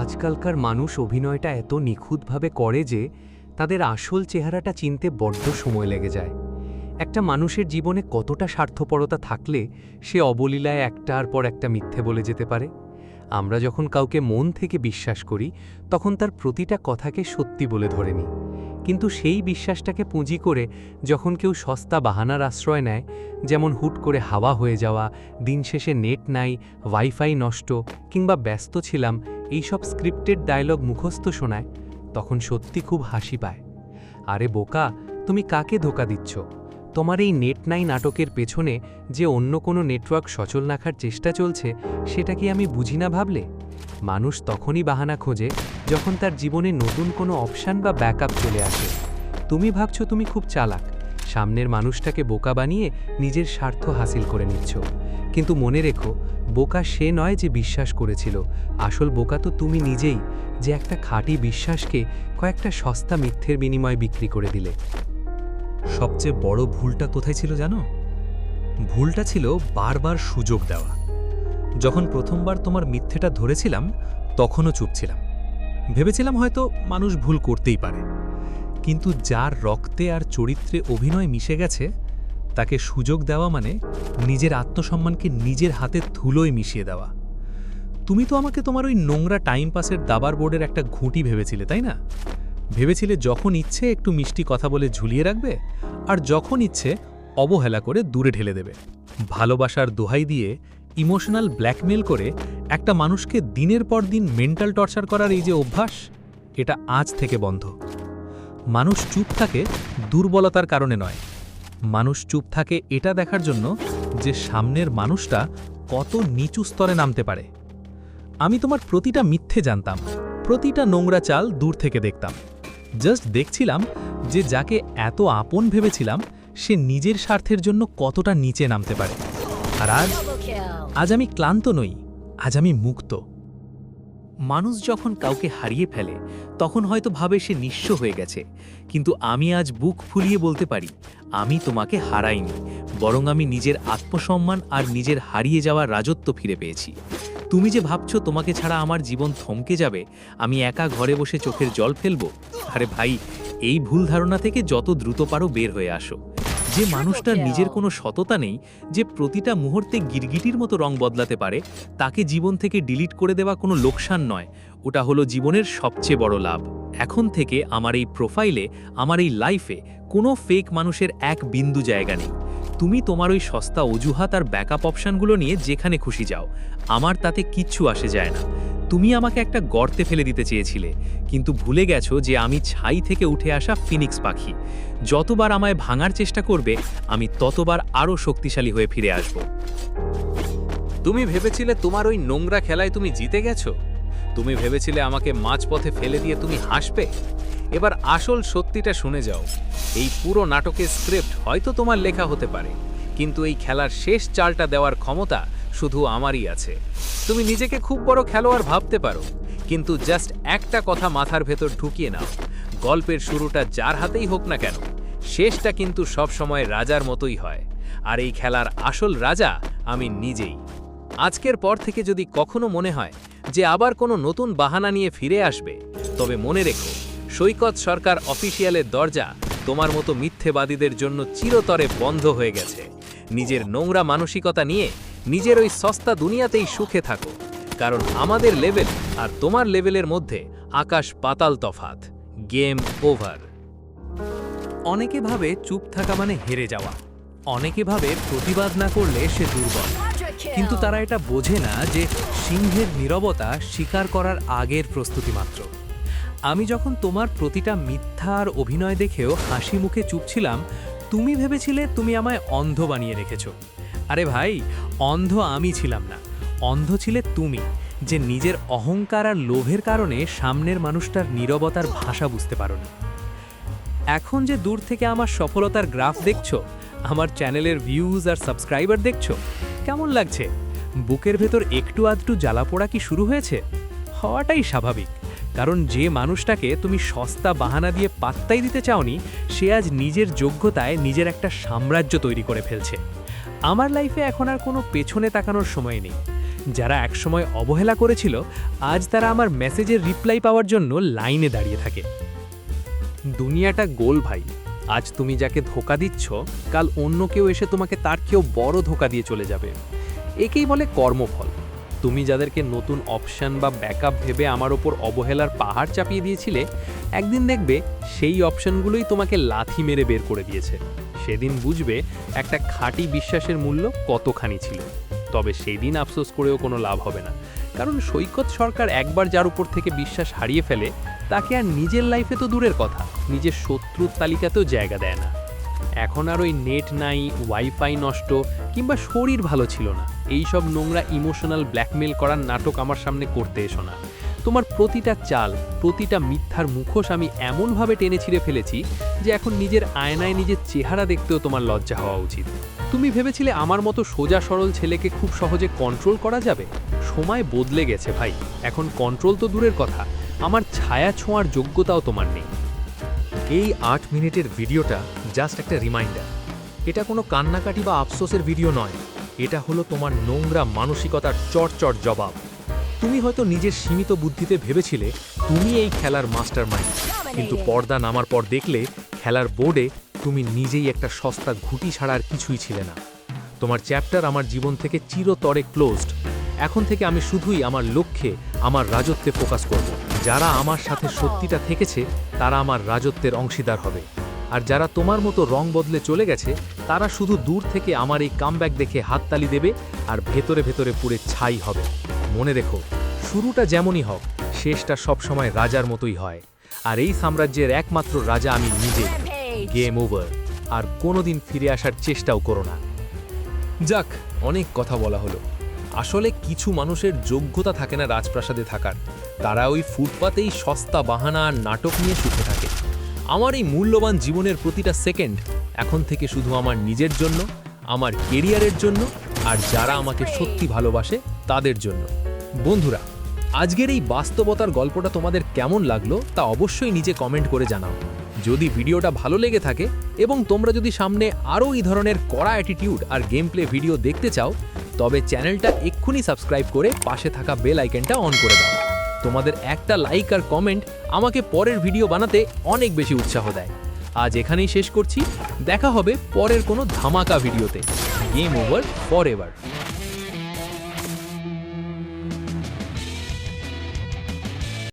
আজকালকার মানুষ অভিনয়টা এত নিখুঁতভাবে করে যে তাদের আসল চেহারাটা চিনতে বড্ড সময় লেগে যায়। একটা মানুষের জীবনে কতটা স্বার্থপরতা থাকলে সে অবলীলায় একটার পর একটা মিথ্যে বলে যেতে পারে। আমরা যখন কাউকে মন থেকে বিশ্বাস করি তখন তার প্রতিটা কথাকে সত্যি বলে ধরে নিই, কিন্তু সেই বিশ্বাসটাকে পুঁজি করে যখন কেউ সস্তা বাহানার আশ্রয় নেয়, যেমন হুট করে হাওয়া হয়ে যাওয়া, দিন শেষে নেট নাই, ওয়াইফাই নষ্ট, কিংবা ব্যস্ত ছিলাম, এইসব স্ক্রিপ্টেড ডায়লগ মুখস্থ শোনায়, তখন সত্যি খুব হাসি পায়। আরে বোকা, তুমি কাকে ধোকা দিচ্ছ? তোমার এই নেট নাই নাটকের পেছনে যে অন্য কোনো নেটওয়ার্ক সচল রাখার চেষ্টা চলছে, সেটা কি আমি বুঝি না ভাবলে? মানুষ তখনই বাহানা খোঁজে যখন তার জীবনে নতুন কোনো অপশান বা ব্যাকআপ চলে আসে। তুমি ভাবছো তুমি খুব চালাক, সামনের মানুষটাকে বোকা বানিয়ে নিজের স্বার্থ হাসিল করে নিচ্ছ। কিন্তু মনে রেখো, বোকা সে নয় যে বিশ্বাস করেছিল, আসল বোকা তো তুমি নিজেই, যে একটা খাঁটি বিশ্বাসকে কয়েকটা সস্তা মিথ্যের বিনিময়ে বিক্রি করে দিলে। সবচেয়ে বড় ভুলটা কোথায় ছিল জানো? ভুলটা ছিল বারবার সুযোগ দেওয়া। যখন প্রথমবার তোমার মিথ্যেটা ধরেছিলাম তখনও চুপ ছিলাম, ভেবেছিলাম হয়তো মানুষ ভুল করতেই পারে। কিন্তু যার রক্তে আর চরিত্রে অভিনয় মিশে গেছে তাকে সুযোগ দেওয়া মানে নিজের আত্মসম্মানকে নিজের হাতে ধুলোয় মিশিয়ে দেওয়া। তুমি তো আমাকে তোমার ওই নোংরা টাইম পাসের দাবার বোর্ডের একটা ঘুঁটি ভেবেছিলে, তাই না? ভেবেছিলে যখন ইচ্ছে একটু মিষ্টি কথা বলে ঝুলিয়ে রাখবে, আর যখন ইচ্ছে অবহেলা করে দূরে ঢেলে দেবে। ভালোবাসার দোহাই দিয়ে ইমোশনাল ব্ল্যাকমেল করে একটা মানুষকে দিনের পর দিন মেন্টাল টর্চার করার এই যে অভ্যাস, এটা আজ থেকে বন্ধ। মানুষ চুপ থাকে দুর্বলতার কারণে নয়, মানুষ চুপ থাকে এটা দেখার জন্য যে সামনের মানুষটা কত নিচু স্তরে নামতে পারে। আমি তোমার প্রতিটা মিথ্যে জানতাম, প্রতিটা নোংরা চাল দূর থেকে দেখতাম। জাস্ট দেখছিলাম যে যাকে এত আপন ভেবেছিলাম সে নিজের স্বার্থের জন্য কতটা নিচে নামতে পারে। আর আজ আমি ক্লান্ত নই, আজ আমি মুক্ত। মানুষ যখন কাউকে হারিয়ে ফেলে তখন হয়তো ভাবে সে নিঃস্ব হয়ে গেছে, কিন্তু আমি আজ বুক ফুলিয়ে বলতে পারি আমি তোমাকে হারাইনি, বরং আমি নিজের আত্মসম্মান আর নিজের হারিয়ে যাওয়ার রাজত্ব ফিরে পেয়েছি। তুমি যে ভাবছো তোমাকে ছাড়া আমার জীবন থমকে যাবে, আমি একা ঘরে বসে চোখের জল ফেলবো, আরে ভাই, এই ভুল ধারণা থেকে যত দ্রুত পারো বের হয়ে আসো। যে মানুষটার নিজের কোনো সততা নেই, যে প্রতিটা মুহূর্তে গিরগিটির মতো রং বদলাতে পারে, তাকে জীবন থেকে ডিলিট করে দেওয়া কোনো লোকসান নয়, ওটা হলো জীবনের সবচেয়ে বড় লাভ। এখন থেকে আমার এই প্রোফাইলে, আমার এই লাইফে কোনো ফেক মানুষের এক বিন্দু জায়গা নেই। তুমি তোমার ওই সস্তা অজুহাত আর ব্যাকআপ অপশানগুলো নিয়ে যেখানে খুশি যাও, আমার তাতে কিচ্ছু আসে যায় না। তুমি আমাকে একটা গর্তে ফেলে দিতে চেয়েছিলে, কিন্তু ভুলে গেছো যে আমি ছাই থেকে উঠে আসা ফিনিক্স পাখি। যতবার আমায় ভাঙার চেষ্টা করবে আমি ততবার আরও শক্তিশালী হয়ে ফিরে আসব। তুমি ভেবেছিলে তোমার ওই নোংরা খেলায় তুমি জিতে গেছো? তুমি ভেবেছিলে আমাকে মাঝপথে ফেলে দিয়ে তুমি হাসবে? এবার আসল সত্যিটা শুনে যাও। এই পুরো নাটকের স্ক্রিপ্ট হয়তো তোমার লেখা হতে পারে, কিন্তু এই খেলার শেষ চালটা দেওয়ার ক্ষমতা শুধু আমারই আছে। তুমি নিজেকে খুব বড় খেলোয়াড় ভাবতে পারো, কিন্তু জাস্ট একটা কথা মাথার ভেতর ঢুকিয়ে নাও, গল্পের শুরুটা যার হাতেই হোক না কেন, শেষটা কিন্তু সবসময় রাজার মতোই হয়। আর এই খেলার আসল রাজা আমি নিজেই। আজকের পর থেকে যদি কখনো মনে হয় যে আবার কোনো নতুন বাহানা নিয়ে ফিরে আসবে, তবে মনে রেখো, সৈকত সরকার অফিসিয়ালের দরজা তোমার মতো মিথ্যেবাদীদের জন্য চিরতরে বন্ধ হয়ে গেছে। নিজের নোংরা মানসিকতা নিয়ে নিজের ওই সস্তা দুনিয়াতেই সুখে থাকো, কারণ আমাদের লেভেল আর তোমার লেভেলের মধ্যে আকাশ পাতাল তফাৎ। Game over. অনেকে ভাবে চুপ থাকা মানে হেরে যাওয়া, অনেকে ভাবে প্রতিবাদ না করলে সে দুর্বল, কিন্তু তারা এটা বোঝে না যে সিংহের নীরবতা স্বীকার করার আগের প্রস্তুতি মাত্র। আমি যখন তোমার প্রতিটা মিথ্যা আর অভিনয় দেখেও হাসি মুখে চুপ ছিলাম, তুমি ভেবেছিলে তুমি আমায় অন্ধ বানিয়ে রেখেছো। আরে ভাই, অন্ধ আমি ছিলাম না, অন্ধ ছিলে তুমি, যে নিজের অহংকার আর লোভের কারণে সামনের মানুষটার নীরবতার ভাষা বুঝতে পারোনি। এখন যে দূর থেকে আমার সফলতার গ্রাফ দেখছো, আমার চ্যানেলের ভিউজ আর সাবস্ক্রাইবার দেখছো, কেমন লাগছে? বুকের ভেতর একটু আধটু জ্বালা পোড়া কি শুরু হয়েছে? হওয়াটাই স্বাভাবিক, কারণ যে মানুষটাকে তুমি সস্তা বাহানা দিয়ে পাত্তাই দিতে চাওনি, সে আজ নিজের যোগ্যতায় নিজের একটা সাম্রাজ্য তৈরি করে ফেলছে। আমার লাইফে এখন আর কোনো পেছনে তাকানোর সময় নেই। যারা একসময় অবহেলা করেছিল আজ তারা আমার মেসেজের রিপ্লাই পাওয়ার জন্য লাইনে দাঁড়িয়ে থাকে। দুনিয়াটা গোল ভাই, আজ তুমি যাকে ধোকা দিচ্ছ কাল অন্য কেউ এসে তোমাকে তার কেউ বড় ধোকা দিয়ে চলে যাবে। একেই বলে কর্মফল। তুমি যাদেরকে নতুন অপশন বা ব্যাকআপ ভেবে আমার ওপর অবহেলার পাহাড় চাপিয়ে দিয়েছিলে, একদিন দেখবে সেই অপশনগুলোই তোমাকে লাথি মেরে বের করে দিয়েছে। সেদিন বুঝবে একটা খাঁটি বিশ্বাসের মূল্য কতখানি ছিল। তবে সেই দিন আফসোস করেও কোনো লাভ হবে না, কারণ সৈকত সরকার একবার যার উপর থেকে বিশ্বাস হারিয়ে ফেলে তাকে আর নিজের লাইফে তো দূরের কথা, নিজের শত্রুর তালিকাতেও জায়গা দেয় না। এখন আর ওই নেট নাই, ওয়াইফাই নষ্ট কিংবা শরীর ভালো ছিল না, এই সব নোংরা ইমোশনাল ব্ল্যাকমেল করার নাটক আমার সামনে করতে এসো না। তোমার প্রতিটা চাল, প্রতিটা মিথ্যার মুখোশ আমি এমনভাবে টেনে ছিঁড়ে ফেলেছি যে এখন নিজের আয়নায় নিজের চেহারা দেখতেও তোমার লজ্জা হওয়া উচিত। তুমি ভেবেছিলে আমার মতো সোজা সরল ছেলেকে খুব সহজে কন্ট্রোল করা যাবে? সময় বদলে গেছে ভাই, এখন কন্ট্রোল তো দূরের কথা, আমার ছায়া ছোঁয়ার যোগ্যতাও তোমার নেই। এই 8 মিনিটের ভিডিওটা জাস্ট একটা রিমাইন্ডার। এটা কোনো কান্নাকাটি বা আফসোসের ভিডিও নয়, এটা হলো তোমার নোংরা মানসিকতার চটচট জবাব। তুমি হয়তো নিজের সীমিত বুদ্ধিতে ভেবেছিলে তুমি এই খেলার মাস্টার মাইন্ড, কিন্তু পর্দা নামার পর দেখলে খেলার বোর্ডে তুমি নিজেই একটা সস্তা ঘুঁটি ছাড়া আর কিছুই ছিলে না। তোমার চ্যাপ্টার আমার জীবন থেকে চিরতরে ক্লোজড। এখন থেকে আমি শুধুই আমার লক্ষ্যে, আমার রাজত্বে ফোকাস করব। যারা আমার সাথে সত্যিটা থেকেছে তারা আমার রাজত্বের অংশীদার হবে, আর যারা তোমার মতো রং বদলে চলে গেছে তারা শুধু দূর থেকে আমার এই কামব্যাক দেখে হাততালি দেবে আর ভেতরে ভেতরে পুরে ছাই হবে। মনে রেখো, শুরুটা যেমনই হোক শেষটা সবসময় রাজার মতোই হয়, আর এই সাম্রাজ্যের একমাত্র রাজা আমি নিজে। গেম ওভার, আর কোনোদিন ফিরে আসার চেষ্টাও করো না। যাক, অনেক কথা বলা হলো। আসলে কিছু মানুষের যোগ্যতা থাকে না রাজপ্রাসাদে থাকার, তারা ওই ফুটপাতেই সস্তা বাহানা আর নাটক নিয়ে সুখে থাকে। আমার এই মূল্যবান জীবনের প্রতিটা সেকেন্ড এখন থেকে শুধু আমার নিজের জন্য, আমার কেরিয়ারের জন্য, আর যারা আমাকে সত্যি ভালোবাসে তাদের জন্য। বন্ধুরা, আজকের এই বাস্তবতার গল্পটা তোমাদের কেমন লাগলো তা অবশ্যই নিচে কমেন্ট করে জানাও। যদি ভিডিওটা ভালো লেগে থাকে এবং তোমরা যদি সামনে আরও এই ধরনের কড়া অ্যাটিটিউড আর গেম প্লে ভিডিও দেখতে চাও, তবে চ্যানেলটা এক্ষুনি সাবস্ক্রাইব করে পাশে থাকা বেল আইকনটা অন করে দাও। তোমাদের একটা লাইক আর কমেন্ট আমাকে পরের ভিডিও বানাতে অনেক বেশি উৎসাহ দেয়। আজ এখানেই শেষ করছি, দেখা হবে পরের কোনো ধামাকা ভিডিওতে। Game over forever.